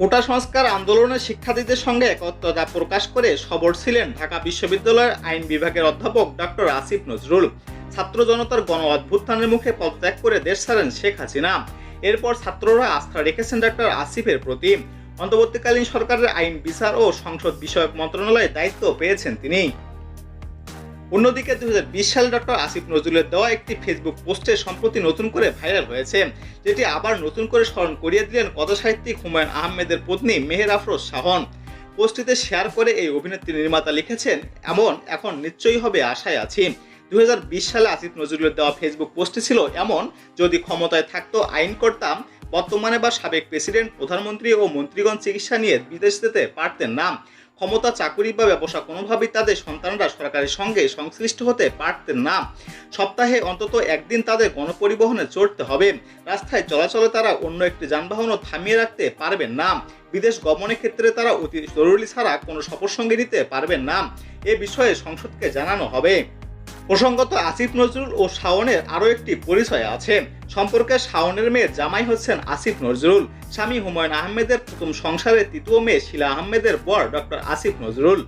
কোটা সংস্কার আন্দোলনে শিক্ষার্থীদের সঙ্গে একত্রতা প্রকাশ করে সরব ছিলেন ঢাকা বিশ্ববিদ্যালয়ের আইন বিভাগের অধ্যাপক ডক্টর আসিফ নজরুল। ছাত্র জনতার গণ অভ্যুত্থানের মুখে পদত্যাগ করে দেশ ছাড়েন শেখ হাসিনা। এরপর ছাত্ররা আস্থা রেখেছেন ডক্টর আসিফের প্রতি। অন্তর্বর্তীকালীন সরকারের আইন, বিচার ও সংসদ বিষয়ক মন্ত্রণালয়ে দায়িত্ব পেয়েছেন তিনি। অন্যদিকে 2020 সালে ডক্টর আসিফ নজরুলের দেওয়া একটি ফেসবুক পোস্টে সম্প্রতি নতুন করে ভাইরাল হয়েছে, যেটি আবার নতুন করে স্মরণ করিয়ে দিলেন কথাসাহিত্যিক হুমায়ুন আহমেদের পত্নী মেহের আফরোজ শাহন। পোস্টটিতে শেয়ার করে এই অভিনেত্রী নির্মাতা লিখেছেন, এখন নিশ্চয়ই হবে, আশায় আছি। 2020 সালে আসিফ নজরুলের দেওয়া ফেসবুক পোস্টটি ছিল এমন: যদি ক্ষমতায় থাকতো আইন করতাম, বর্তমানে বা সাবেক প্রেসিডেন্ট, প্রধানমন্ত্রী ও মন্ত্রীগণ চিকিৎসা নিয়ে বিদেশ যেতে পারতেন না। ক্ষমতা, চাকুরি বা ব্যবসা কোনোভাবেই তাদের সন্তানরা সরকারের সঙ্গে সংশ্লিষ্ট হতে পারতেন না। সপ্তাহে অন্তত একদিন তাদের গণপরিবহনে চড়তে হবে। রাস্তায় চলাচলে তারা অন্য একটি যানবাহনও থামিয়ে রাখতে পারবেন না। বিদেশ গমনের ক্ষেত্রে তারা অতি জরুরি ছাড়া কোনো সফরসঙ্গী নিতে পারবেন না। এ বিষয়ে সংসদকে জানানো হবে। প্রসঙ্গত, আসিফ নজরুল ও শাওনের আরও একটি পরিচয় আছে। সম্পর্কে শাওনের মেয়ের জামাই হচ্ছেন আসিফ নজরুল। স্বামী হুমায়ুন আহমেদের প্রথম সংসারের তৃতীয় মেয়ে শিলা আহমেদের বর ডক্টর আসিফ নজরুল।